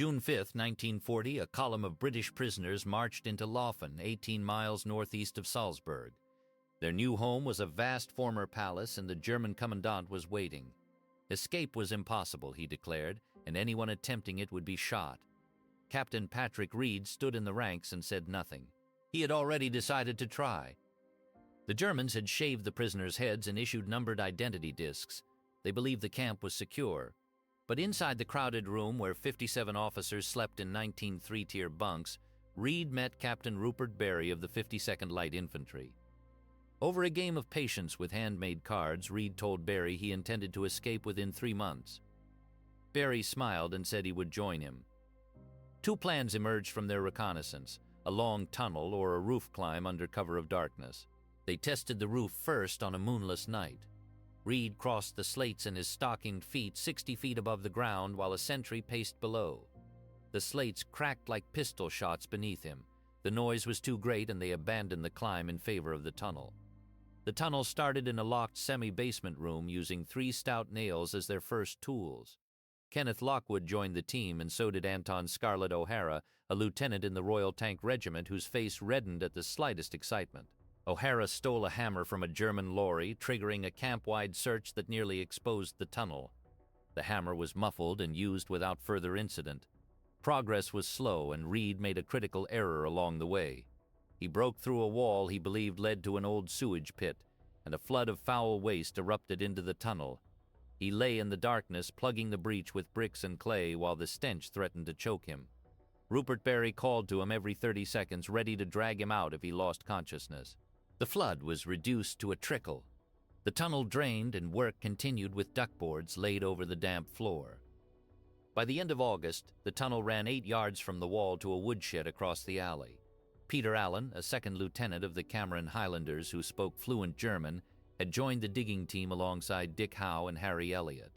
June 5, 1940, a column of British prisoners marched into Laufen, 18 miles northeast of Salzburg. Their new home was a vast former palace, and the German commandant was waiting. Escape was impossible, he declared, and anyone attempting it would be shot. Captain Patrick Reid stood in the ranks and said nothing. He had already decided to try. The Germans had shaved the prisoners' heads and issued numbered identity discs. They believed the camp was secure. But inside the crowded room where 57 officers slept in 19 three-tier bunks, Reid met Captain Rupert Berry of the 52nd Light Infantry. Over a game of patience with handmade cards, Reid told Berry he intended to escape within 3 months. Berry smiled and said he would join him. Two plans emerged from their reconnaissance: a long tunnel or a roof climb under cover of darkness. They tested the roof first on a moonless night. Reid crossed the slates in his stockinged feet 60 feet above the ground while a sentry paced below. The slates cracked like pistol shots beneath him. The noise was too great and they abandoned the climb in favor of the tunnel. The tunnel started in a locked semi-basement room using 3 stout nails as their first tools. Kenneth Lockwood joined the team, and so did Anton Scarlett O'Hara, a lieutenant in the Royal Tank Regiment whose face reddened at the slightest excitement. O'Hara stole a hammer from a German lorry, triggering a camp-wide search that nearly exposed the tunnel. The hammer was muffled and used without further incident. Progress was slow, and Reid made a critical error along the way. He broke through a wall he believed led to an old sewage pit, and a flood of foul waste erupted into the tunnel. He lay in the darkness, plugging the breach with bricks and clay while the stench threatened to choke him. Rupert Berry called to him every 30 seconds, ready to drag him out if he lost consciousness. The flood was reduced to a trickle. The tunnel drained and work continued with duckboards laid over the damp floor. By the end of August, the tunnel ran 8 yards from the wall to a woodshed across the alley. Peter Allen, a second lieutenant of the Cameron Highlanders who spoke fluent German, had joined the digging team alongside Dick Howe and Harry Elliott.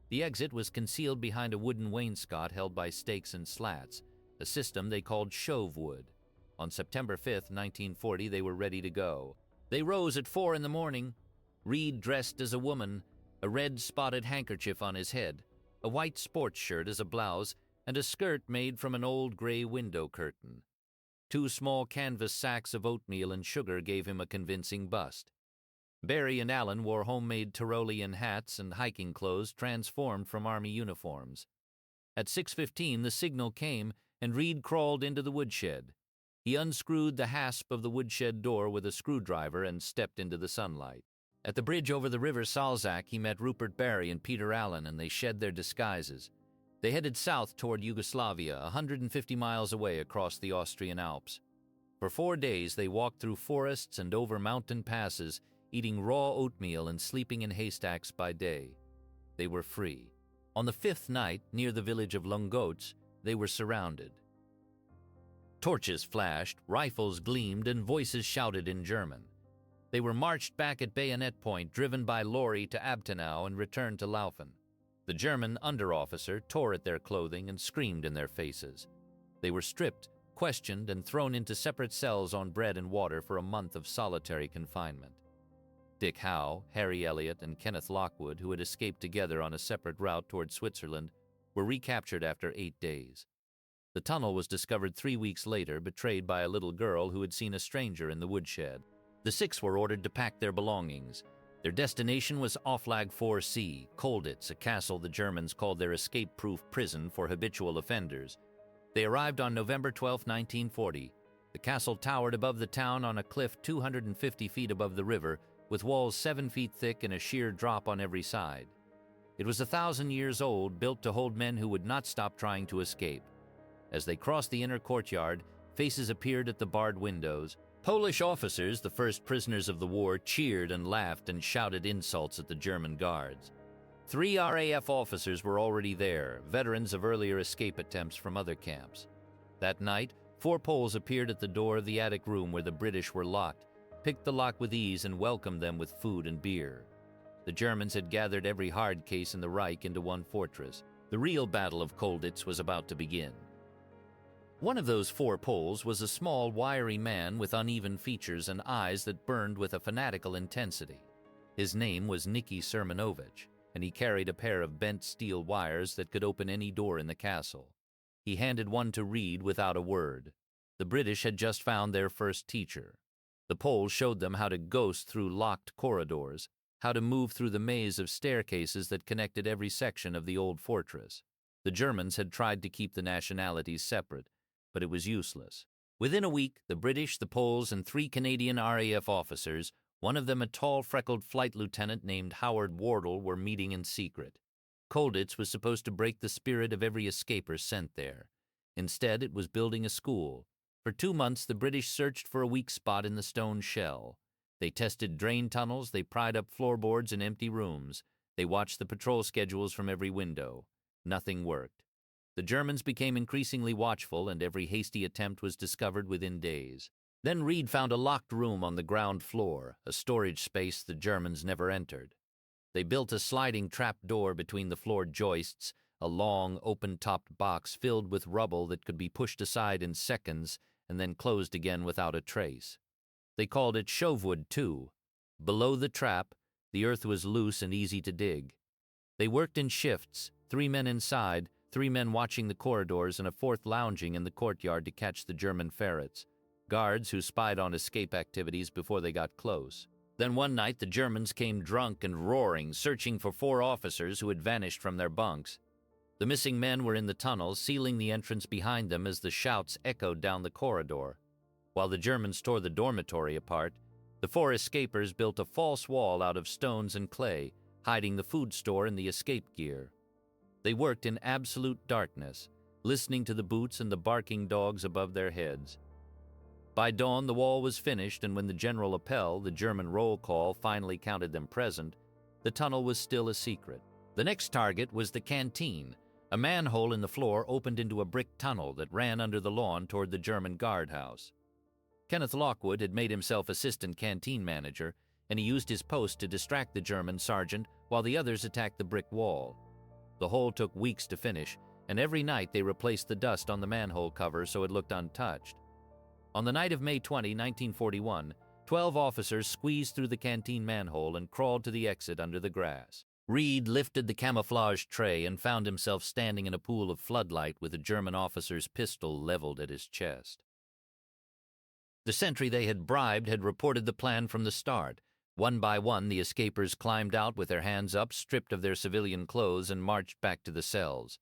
The exit was concealed behind a wooden wainscot held by stakes and slats, a system they called shove wood. On September 5, 1940, they were ready to go. They rose at 4 in the morning. Reid dressed as a woman, a red spotted handkerchief on his head, a white sports shirt as a blouse, and a skirt made from an old gray window curtain. 2 small canvas sacks of oatmeal and sugar gave him a convincing bust. Berry and Allen wore homemade Tyrolean hats and hiking clothes transformed from army uniforms. At 6:15, the signal came, and Reid crawled into the woodshed. He unscrewed the hasp of the woodshed door with a screwdriver and stepped into the sunlight. At the bridge over the river Salzach, he met Rupert Berry and Peter Allen, and they shed their disguises. They headed south toward Yugoslavia, 150 miles away across the Austrian Alps. For 4 days, they walked through forests and over mountain passes, eating raw oatmeal and sleeping in haystacks by day. They were free. On the 5th night, near the village of Lungotz, they were surrounded. Torches flashed, rifles gleamed, and voices shouted in German. They were marched back at bayonet point, driven by lorry to Abtenau and returned to Laufen. The German under-officer tore at their clothing and screamed in their faces. They were stripped, questioned, and thrown into separate cells on bread and water for a month of solitary confinement. Dick Howe, Harry Elliott, and Kenneth Lockwood, who had escaped together on a separate route toward Switzerland, were recaptured after 8 days. The tunnel was discovered 3 weeks later, betrayed by a little girl who had seen a stranger in the woodshed. The 6 were ordered to pack their belongings. Their destination was Auflag 4C, Colditz, a castle the Germans called their escape-proof prison for habitual offenders. They arrived on November 12, 1940. The castle towered above the town on a cliff 250 feet above the river, with walls 7 feet thick and a sheer drop on every side. It was 1,000 years old, built to hold men who would not stop trying to escape. As they crossed the inner courtyard, faces appeared at the barred windows. Polish officers, the first prisoners of the war, cheered and laughed and shouted insults at the German guards. 3 RAF officers were already there, veterans of earlier escape attempts from other camps. That night, 4 Poles appeared at the door of the attic room where the British were locked, picked the lock with ease, and welcomed them with food and beer. The Germans had gathered every hard case in the Reich into one fortress. The real Battle of Colditz was about to begin. One of those 4 Poles was a small, wiry man with uneven features and eyes that burned with a fanatical intensity. His name was Nicky Sermanovich, and he carried a pair of bent steel wires that could open any door in the castle. he handed one to Reid without a word. The British had just found their first teacher. The Poles showed them how to ghost through locked corridors, how to move through the maze of staircases that connected every section of the old fortress. The Germans had tried to keep the nationalities separate, but it was useless. Within a week, the British, the Poles, and 3 Canadian RAF officers, one of them a tall, freckled flight lieutenant named Howard Wardle, were meeting in secret. Colditz was supposed to break the spirit of every escaper sent there. Instead, it was building a school. For 2 months, the British searched for a weak spot in the stone shell. They tested drain tunnels, they pried up floorboards in empty rooms. They watched the patrol schedules from every window. Nothing worked. The Germans became increasingly watchful, and every hasty attempt was discovered within days. Then Reid found a locked room on the ground floor, a storage space the Germans never entered. They built a sliding trap door between the floor joists, a long, open-topped box filled with rubble that could be pushed aside in seconds and then closed again without a trace. They called it Shovewood, too. Below the trap, the earth was loose and easy to dig. They worked in shifts, 3 men inside, 3 men watching the corridors, and a 4th lounging in the courtyard to catch the German ferrets, guards who spied on escape activities before they got close. Then one night the Germans came drunk and roaring, searching for 4 officers who had vanished from their bunks. The missing men were in the tunnels, sealing the entrance behind them as the shouts echoed down the corridor. While the Germans tore the dormitory apart, the 4 escapers built a false wall out of stones and clay, hiding the food store and the escape gear. They worked in absolute darkness, listening to the boots and the barking dogs above their heads. By dawn, the wall was finished, and when the general appel, the German roll call, finally counted them present, the tunnel was still a secret. The next target was the canteen. A manhole in the floor opened into a brick tunnel that ran under the lawn toward the German guardhouse. Kenneth Lockwood had made himself assistant canteen manager, and he used his post to distract the German sergeant while the others attacked the brick wall. The hole took weeks to finish, and every night they replaced the dust on the manhole cover so it looked untouched. On the night of May 20, 1941, 12 officers squeezed through the canteen manhole and crawled to the exit under the grass. Reid lifted the camouflage tray and found himself standing in a pool of floodlight with a German officer's pistol leveled at his chest. The sentry they had bribed had reported the plan from the start. One by one, the escapers climbed out with their hands up, stripped of their civilian clothes, and marched back to the cells.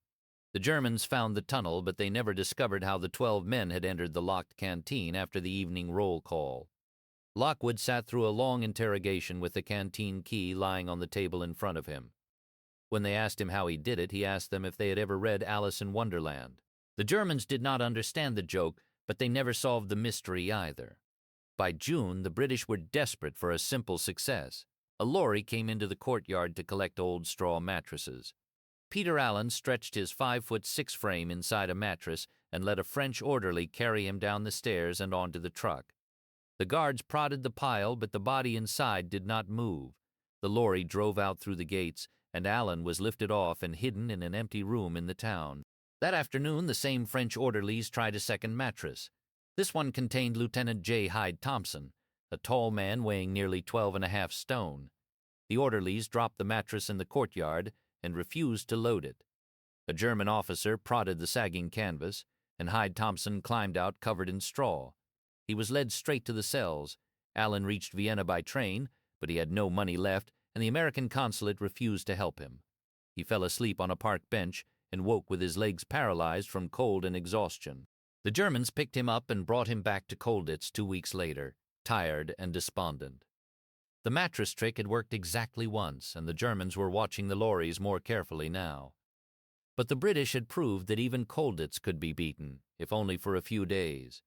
The Germans found the tunnel, but they never discovered how the 12 men had entered the locked canteen after the evening roll call. Lockwood sat through a long interrogation with the canteen key lying on the table in front of him. When they asked him how he did it, he asked them if they had ever read Alice in Wonderland. The Germans did not understand the joke, but they never solved the mystery either. By June, the British were desperate for a simple success. A lorry came into the courtyard to collect old straw mattresses. Peter Allen stretched his 5'6" frame inside a mattress and let a French orderly carry him down the stairs and onto the truck. The guards prodded the pile, but the body inside did not move. The lorry drove out through the gates, and Allen was lifted off and hidden in an empty room in the town. That afternoon, the same French orderlies tried a second mattress. This one contained Lieutenant J. Hyde Thompson, a tall man weighing nearly 12.5 stone. The orderlies dropped the mattress in the courtyard and refused to load it. A German officer prodded the sagging canvas, and Hyde Thompson climbed out covered in straw. He was led straight to the cells. Allen reached Vienna by train, but he had no money left, and the American consulate refused to help him. He fell asleep on a park bench and woke with his legs paralyzed from cold and exhaustion. The Germans picked him up and brought him back to Colditz 2 weeks later, tired and despondent. The mattress trick had worked exactly once, and the Germans were watching the lorries more carefully now. But the British had proved that even Colditz could be beaten, if only for a few days.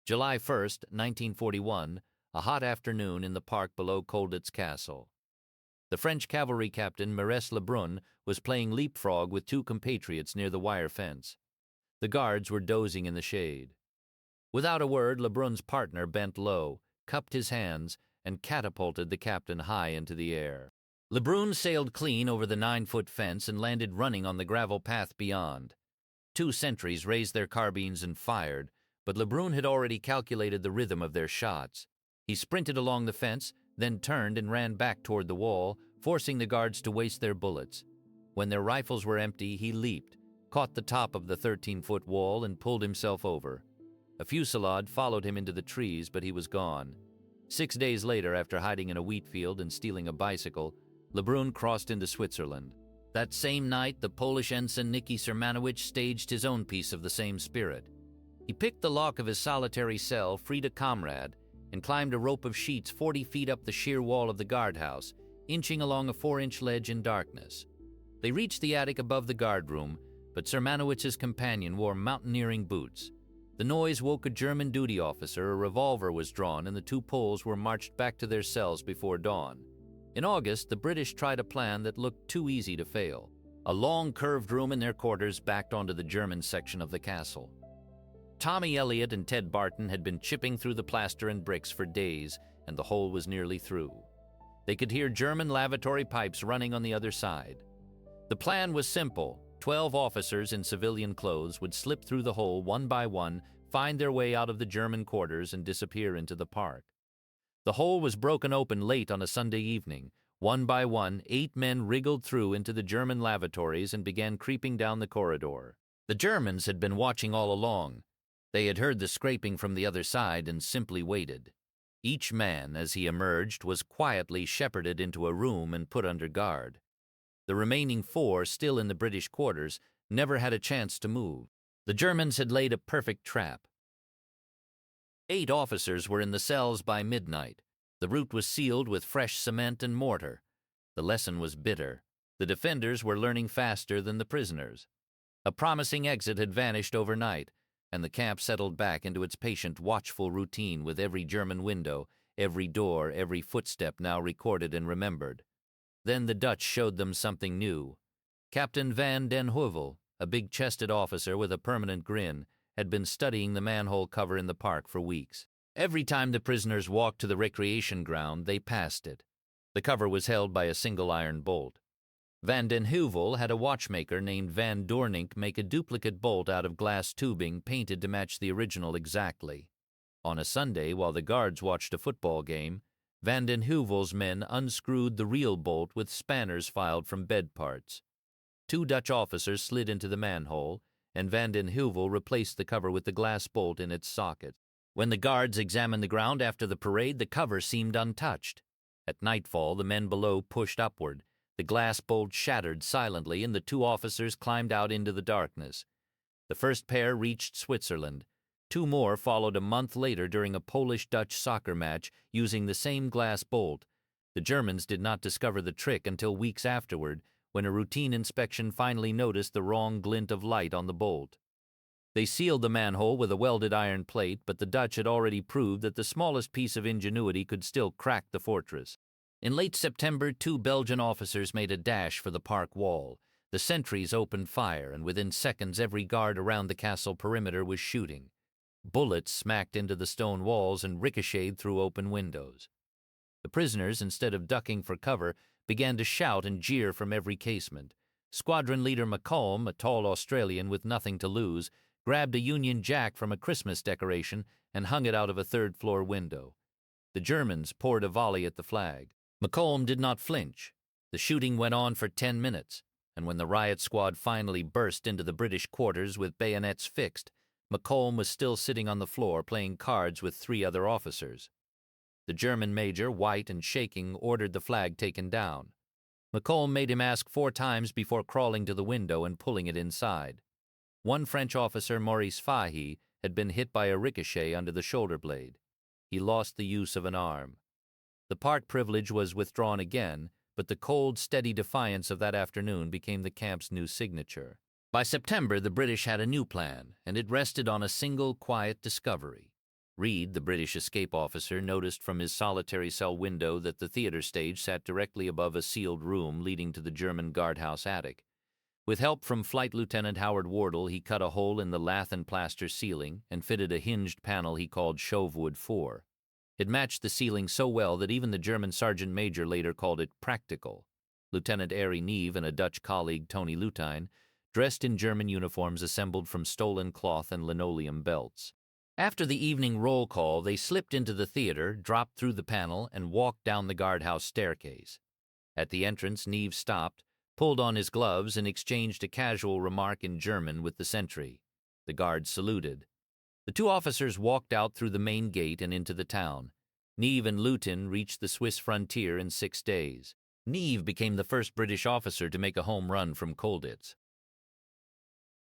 July 1st, 1941, a hot afternoon in the park below Colditz Castle. The French cavalry captain, Maurice Lebrun, was playing leapfrog with 2 compatriots near the wire fence. The guards were dozing in the shade. Without a word, Lebrun's partner bent low, cupped his hands, and catapulted the captain high into the air. Lebrun sailed clean over the 9-foot fence and landed running on the gravel path beyond. 2 sentries raised their carbines and fired, but Lebrun had already calculated the rhythm of their shots. He sprinted along the fence, then turned and ran back toward the wall, forcing the guards to waste their bullets. When their rifles were empty, he leaped, caught the top of the 13-foot wall and pulled himself over. A fusillade followed him into the trees, but he was gone. 6 days later, after hiding in a wheat field and stealing a bicycle, Lebrun crossed into Switzerland. That same night, the Polish ensign Nicky Sermanowicz staged his own piece of the same spirit. He picked the lock of his solitary cell, freed a comrade, and climbed a rope of sheets 40 feet up the sheer wall of the guardhouse, inching along a 4-inch ledge in darkness. They reached the attic above the guardroom, but Sermanowicz's companion wore mountaineering boots. The noise woke a German duty officer, a revolver was drawn, and the two Poles were marched back to their cells before dawn. In August, the British tried a plan that looked too easy to fail. A long, curved room in their quarters backed onto the German section of the castle. Tommy Elliott and Ted Barton had been chipping through the plaster and bricks for days, and the hole was nearly through. They could hear German lavatory pipes running on the other side. The plan was simple. 12 officers in civilian clothes would slip through the hole one by one, find their way out of the German quarters, and disappear into the park. The hole was broken open late on a Sunday evening. One by one, 8 men wriggled through into the German lavatories and began creeping down the corridor. The Germans had been watching all along. They had heard the scraping from the other side and simply waited. Each man, as he emerged, was quietly shepherded into a room and put under guard. The remaining 4, still in the British quarters, never had a chance to move. The Germans had laid a perfect trap. 8 officers were in the cells by midnight. The route was sealed with fresh cement and mortar. The lesson was bitter. The defenders were learning faster than the prisoners. A promising exit had vanished overnight, and the camp settled back into its patient, watchful routine with every German window, every door, every footstep now recorded and remembered. Then the Dutch showed them something new. Captain Van den Heuvel, a big-chested officer with a permanent grin, had been studying the manhole cover in the park for weeks. Every time the prisoners walked to the recreation ground, they passed it. The cover was held by a single iron bolt. Van den Heuvel had a watchmaker named Van Doornink make a duplicate bolt out of glass tubing painted to match the original exactly. On a Sunday, while the guards watched a football game, Van den Heuvel's men unscrewed the real bolt with spanners filed from bed parts. 2 Dutch officers slid into the manhole, and Van den Heuvel replaced the cover with the glass bolt in its socket. When the guards examined the ground after the parade, the cover seemed untouched. At nightfall, the men below pushed upward. The glass bolt shattered silently, and the 2 officers climbed out into the darkness. The first pair reached Switzerland. 2 more followed a month later during a Polish-Dutch soccer match using the same glass bolt. The Germans did not discover the trick until weeks afterward, when a routine inspection finally noticed the wrong glint of light on the bolt. They sealed the manhole with a welded iron plate, but the Dutch had already proved that the smallest piece of ingenuity could still crack the fortress. In late September, 2 Belgian officers made a dash for the park wall. The sentries opened fire, and within seconds every guard around the castle perimeter was shooting. Bullets smacked into the stone walls and ricocheted through open windows. The prisoners, instead of ducking for cover, began to shout and jeer from every casement. Squadron leader McCallum, a tall Australian with nothing to lose, grabbed a Union Jack from a Christmas decoration and hung it out of a 3rd-floor window. The Germans poured a volley at the flag. McCallum did not flinch. The shooting went on for 10 minutes, and when the riot squad finally burst into the British quarters with bayonets fixed, McCallum was still sitting on the floor playing cards with 3 other officers. The German major, white and shaking, ordered the flag taken down. McCallum made him ask 4 times before crawling to the window and pulling it inside. One French officer, Maurice Fahy, had been hit by a ricochet under the shoulder blade. He lost the use of an arm. The park privilege was withdrawn again, but the cold, steady defiance of that afternoon became the camp's new signature. By September, the British had a new plan, and it rested on a single, quiet discovery. Reid, the British escape officer, noticed from his solitary cell window that the theater stage sat directly above a sealed room leading to the German guardhouse attic. With help from Flight Lieutenant Howard Wardle, he cut a hole in the lath and plaster ceiling and fitted a hinged panel he called Shovewood 4. It matched the ceiling so well that even the German sergeant major later called it practical. Lieutenant Arie Neve and a Dutch colleague, Tony Lutijn, dressed in German uniforms assembled from stolen cloth and linoleum belts. After the evening roll call, they slipped into the theater, dropped through the panel, and walked down the guardhouse staircase. At the entrance, Neve stopped, pulled on his gloves, and exchanged a casual remark in German with the sentry. The guard saluted. The two officers walked out through the main gate and into the town. Neve and Lutin reached the Swiss frontier in 6 days. Neve became the first British officer to make a home run from Colditz.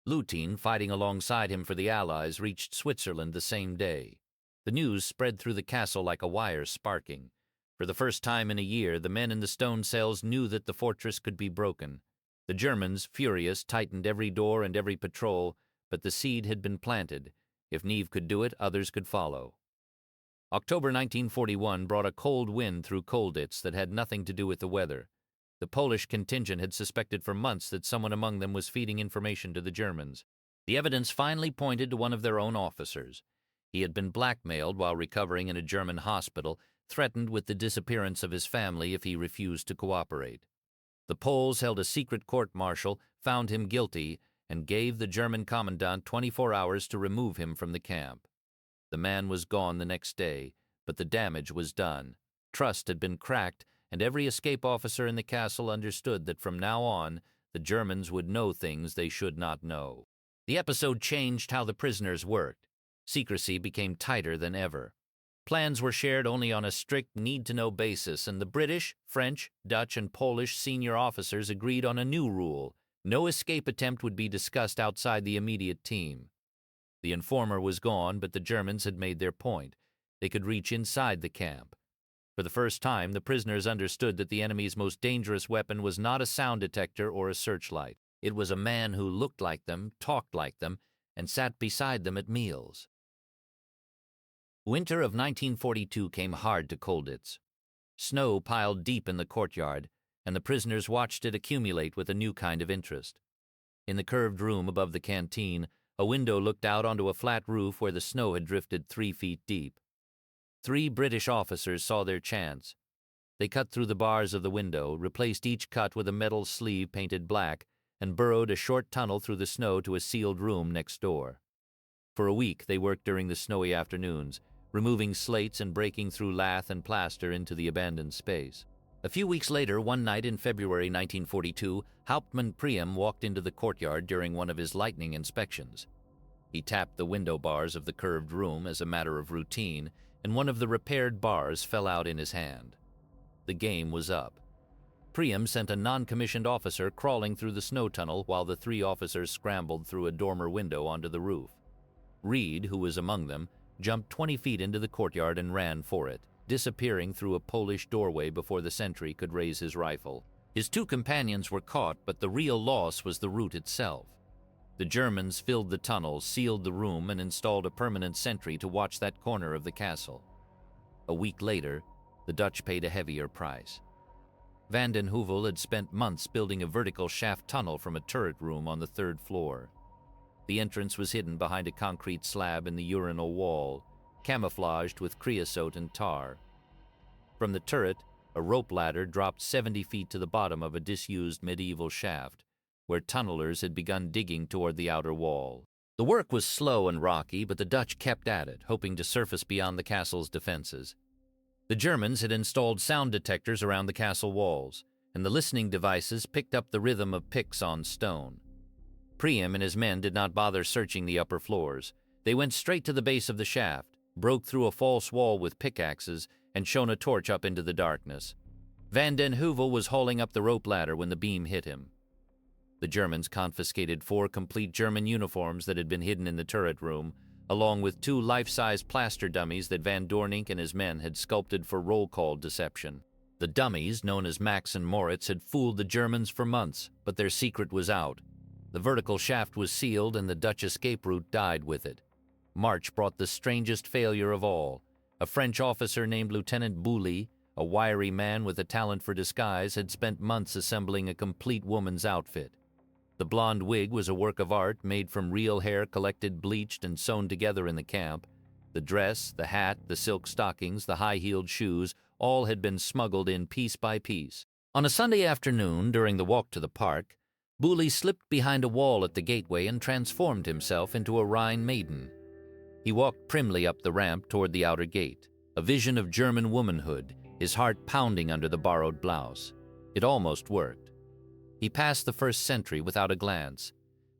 Lutin, fighting alongside him for the Allies, reached Switzerland the same day. The news spread through the castle like a wire sparking. For the first time in a year, the men in the stone cells knew that the fortress could be broken. The Germans, furious, tightened every door and every patrol, but the seed had been planted. If Neve could do it, others could follow. October 1941 brought a cold wind through Colditz that had nothing to do with the weather. The Polish contingent had suspected for months that someone among them was feeding information to the Germans. The evidence finally pointed to one of their own officers. He had been blackmailed while recovering in a German hospital, threatened with the disappearance of his family if he refused to cooperate. The Poles held a secret court-martial, found him guilty, and gave the German commandant 24 hours to remove him from the camp. The man was gone the next day, but the damage was done. Trust had been cracked, and every escape officer in the castle understood that from now on, the Germans would know things they should not know. The episode changed how the prisoners worked. Secrecy became tighter than ever. Plans were shared only on a strict need-to-know basis, and the British, French, Dutch, and Polish senior officers agreed on a new rule. No escape attempt would be discussed outside the immediate team. The informer was gone, but the Germans had made their point. They could reach inside the camp. For the first time, the prisoners understood that the enemy's most dangerous weapon was not a sound detector or a searchlight. It was a man who looked like them, talked like them, and sat beside them at meals. Winter of 1942 came hard to Colditz. Snow piled deep in the courtyard, and the prisoners watched it accumulate with a new kind of interest. In the curved room above the canteen, a window looked out onto a flat roof where the snow had drifted 3 feet deep. 3 British officers saw their chance. They cut through the bars of the window, replaced each cut with a metal sleeve painted black, and burrowed a short tunnel through the snow to a sealed room next door. For a week they worked during the snowy afternoons, removing slates and breaking through lath and plaster into the abandoned space. A few weeks later, one night in February 1942, Hauptmann Priam walked into the courtyard during one of his lightning inspections. He tapped the window bars of the curved room as a matter of routine, and one of the repaired bars fell out in his hand. The game was up. Priam sent a non-commissioned officer crawling through the snow tunnel while the 3 officers scrambled through a dormer window onto the roof. Reid, who was among them, jumped 20 feet into the courtyard and ran for it, disappearing through a Polish doorway before the sentry could raise his rifle. His 2 companions were caught, but the real loss was the route itself. The Germans filled the tunnel, sealed the room, and installed a permanent sentry to watch that corner of the castle. A week later, the Dutch paid a heavier price. Van den Heuvel had spent months building a vertical shaft tunnel from a turret room on the 3rd floor. The entrance was hidden behind a concrete slab in the urinal wall, camouflaged with creosote and tar. From the turret, a rope ladder dropped 70 feet to the bottom of a disused medieval shaft, where tunnelers had begun digging toward the outer wall. The work was slow and rocky, but the Dutch kept at it, hoping to surface beyond the castle's defenses. The Germans had installed sound detectors around the castle walls, and the listening devices picked up the rhythm of picks on stone. Priam and his men did not bother searching the upper floors. They went straight to the base of the shaft, broke through a false wall with pickaxes, and shone a torch up into the darkness. Van den Heuvel was hauling up the rope ladder when the beam hit him. The Germans confiscated 4 complete German uniforms that had been hidden in the turret room, along with 2 life-size plaster dummies that Van Doornink and his men had sculpted for roll call deception. The dummies, known as Max and Moritz, had fooled the Germans for months, but their secret was out. The vertical shaft was sealed, and the Dutch escape route died with it. March brought the strangest failure of all. A French officer named Lieutenant Bouley, a wiry man with a talent for disguise, had spent months assembling a complete woman's outfit. The blonde wig was a work of art made from real hair collected, bleached, and sewn together in the camp. The dress, the hat, the silk stockings, the high-heeled shoes, all had been smuggled in piece by piece. On a Sunday afternoon, during the walk to the park, Bouley slipped behind a wall at the gateway and transformed himself into a Rhine maiden. He walked primly up the ramp toward the outer gate, a vision of German womanhood, his heart pounding under the borrowed blouse. It almost worked. He passed the first sentry without a glance,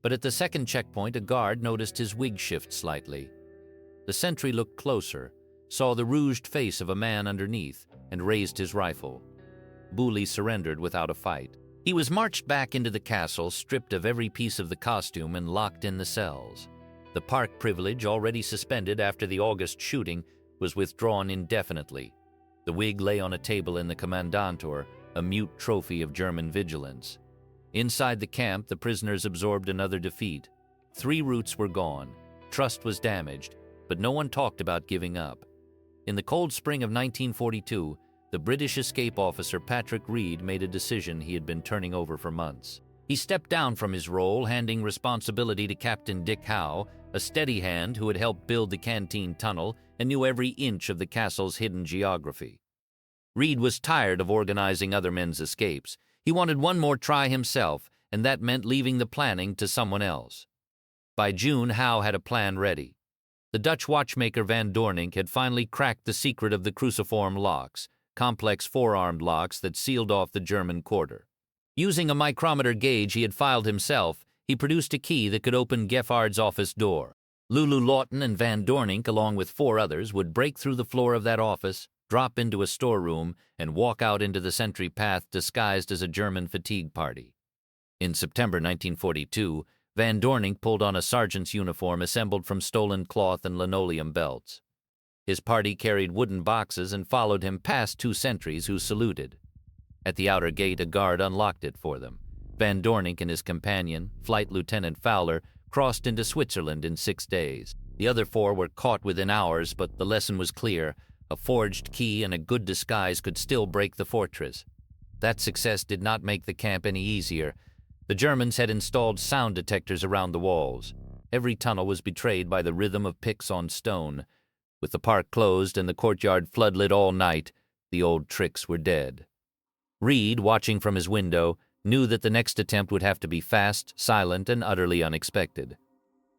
but at the second checkpoint a guard noticed his wig shift slightly. The sentry looked closer, saw the rouged face of a man underneath, and raised his rifle. Booley surrendered without a fight. He was marched back into the castle, stripped of every piece of the costume and locked in the cells. The park privilege, already suspended after the August shooting, was withdrawn indefinitely. The wig lay on a table in the commandantur, a mute trophy of German vigilance. Inside the camp, the prisoners absorbed another defeat. 3 routes were gone. Trust was damaged, but no one talked about giving up. In the cold spring of 1942, the British escape officer Patrick Reid made a decision he had been turning over for months. He stepped down from his role, handing responsibility to Captain Dick Howe, a steady hand who had helped build the canteen tunnel and knew every inch of the castle's hidden geography. Reid was tired of organizing other men's escapes. He wanted one more try himself, and that meant leaving the planning to someone else. By June, Howe had a plan ready. The Dutch watchmaker Van Doornink had finally cracked the secret of the cruciform locks, complex four-armed locks that sealed off the German quarter. Using a micrometer gauge he had filed himself, he produced a key that could open Geffard's office door. Lulu Lawton and Van Doornink, along with 4 others, would break through the floor of that office, drop into a storeroom, and walk out into the sentry path disguised as a German fatigue party. In September 1942, Van Doornink pulled on a sergeant's uniform assembled from stolen cloth and linoleum belts. His party carried wooden boxes and followed him past 2 sentries who saluted. At the outer gate, a guard unlocked it for them. Van Doornink and his companion, Flight Lieutenant Fowler, crossed into Switzerland in 6 days. The other 4 were caught within hours, but the lesson was clear. A forged key and a good disguise could still break the fortress. That success did not make the camp any easier. The Germans had installed sound detectors around the walls. Every tunnel was betrayed by the rhythm of picks on stone. With the park closed and the courtyard floodlit all night, the old tricks were dead. Reid, watching from his window, knew that the next attempt would have to be fast, silent, and utterly unexpected.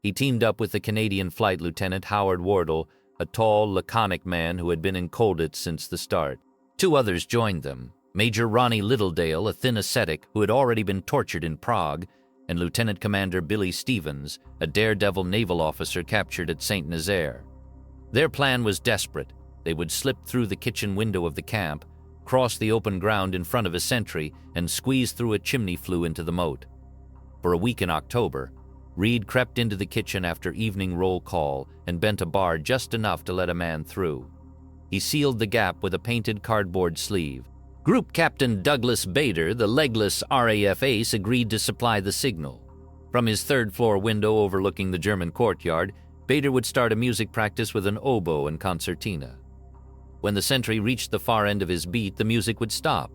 He teamed up with the Canadian Flight Lieutenant Howard Wardle, a tall, laconic man who had been in Colditz since the start. 2 others joined them, Major Ronnie Littledale, a thin ascetic who had already been tortured in Prague, and Lieutenant Commander Billy Stevens, a daredevil naval officer captured at St. Nazaire. Their plan was desperate. They would slip through the kitchen window of the camp, cross the open ground in front of a sentry, and squeeze through a chimney flue into the moat. For a week in October, Reid crept into the kitchen after evening roll call and bent a bar just enough to let a man through. He sealed the gap with a painted cardboard sleeve. Group Captain Douglas Bader, the legless RAF ace, agreed to supply the signal. From his 3rd-floor window overlooking the German courtyard, Bader would start a music practice with an oboe and concertina. When the sentry reached the far end of his beat, the music would stop.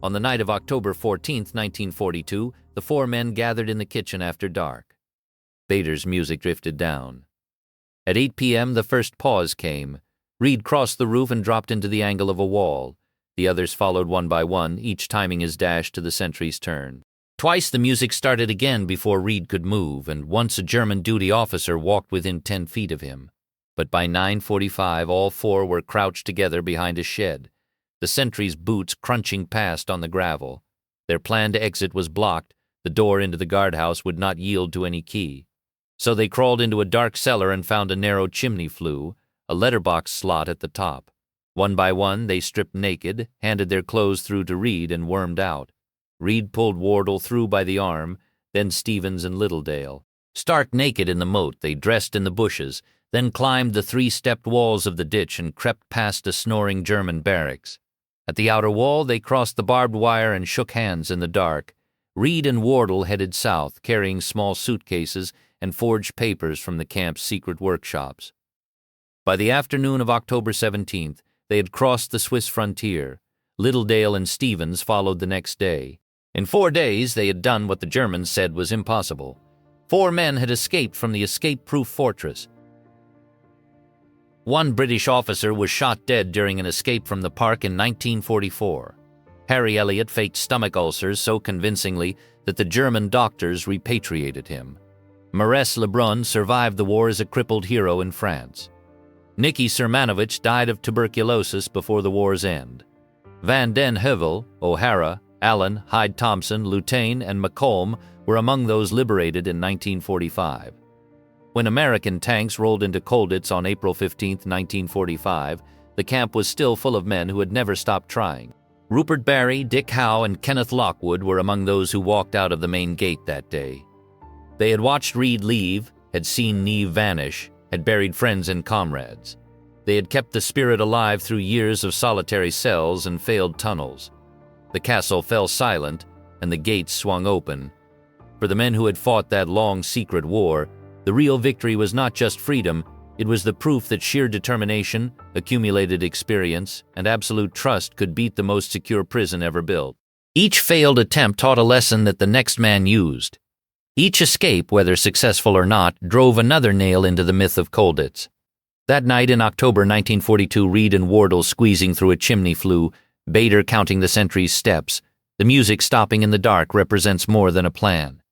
On the night of October 14, 1942, the 4 men gathered in the kitchen after dark. Bader's music drifted down. At 8 p.m., the first pause came. Reid crossed the roof and dropped into the angle of a wall. The others followed one by one, each timing his dash to the sentry's turn. Twice the music started again before Reid could move, and once a German duty officer walked within 10 feet of him. But by 9:45, all 4 were crouched together behind a shed, the sentry's boots crunching past on the gravel. Their planned exit was blocked. The door into the guardhouse would not yield to any key. So they crawled into a dark cellar and found a narrow chimney flue, a letterbox slot at the top. One by one, they stripped naked, handed their clothes through to Reid, and wormed out. Reid pulled Wardle through by the arm, then Stevens and Littledale. Stark naked in the moat, they dressed in the bushes, then climbed the 3-stepped walls of the ditch and crept past a snoring German barracks. At the outer wall, they crossed the barbed wire and shook hands in the dark. Reid and Wardle headed south, carrying small suitcases and forged papers from the camp's secret workshops. By the afternoon of October 17th, they had crossed the Swiss frontier. Littledale and Stevens followed the next day. In 4 days, they had done what the Germans said was impossible. 4 men had escaped from the escape-proof fortress. 1 British officer was shot dead during an escape from the park in 1944. Harry Elliott faked stomach ulcers so convincingly that the German doctors repatriated him. Maurice Lebrun survived the war as a crippled hero in France. Nicky Sermanovich died of tuberculosis before the war's end. Van den Heuvel, O'Hara, Allen, Hyde-Thompson, Lutane, and Macomb were among those liberated in 1945. When American tanks rolled into Colditz on April 15, 1945, the camp was still full of men who had never stopped trying. Rupert Barry, Dick Howe, and Kenneth Lockwood were among those who walked out of the main gate that day. They had watched Reid leave, had seen Neve vanish, had buried friends and comrades. They had kept the spirit alive through years of solitary cells and failed tunnels. The castle fell silent, and the gates swung open. For the men who had fought that long, secret war, the real victory was not just freedom, it was the proof that sheer determination, accumulated experience, and absolute trust could beat the most secure prison ever built. Each failed attempt taught a lesson that the next man used. Each escape, whether successful or not, drove another nail into the myth of Colditz. That night in October 1942, Reid and Wardle squeezing through a chimney flue, Bader counting the sentry's steps, the music stopping in the dark represents more than a plan.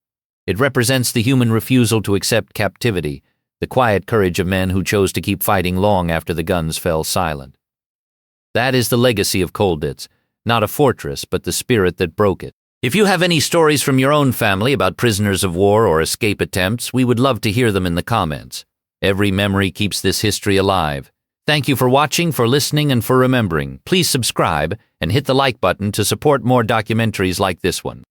It represents the human refusal to accept captivity, the quiet courage of men who chose to keep fighting long after the guns fell silent. That is the legacy of Colditz, not a fortress, but the spirit that broke it. If you have any stories from your own family about prisoners of war or escape attempts, we would love to hear them in the comments. Every memory keeps this history alive. Thank you for watching, for listening, and for remembering. Please subscribe and hit the like button to support more documentaries like this one.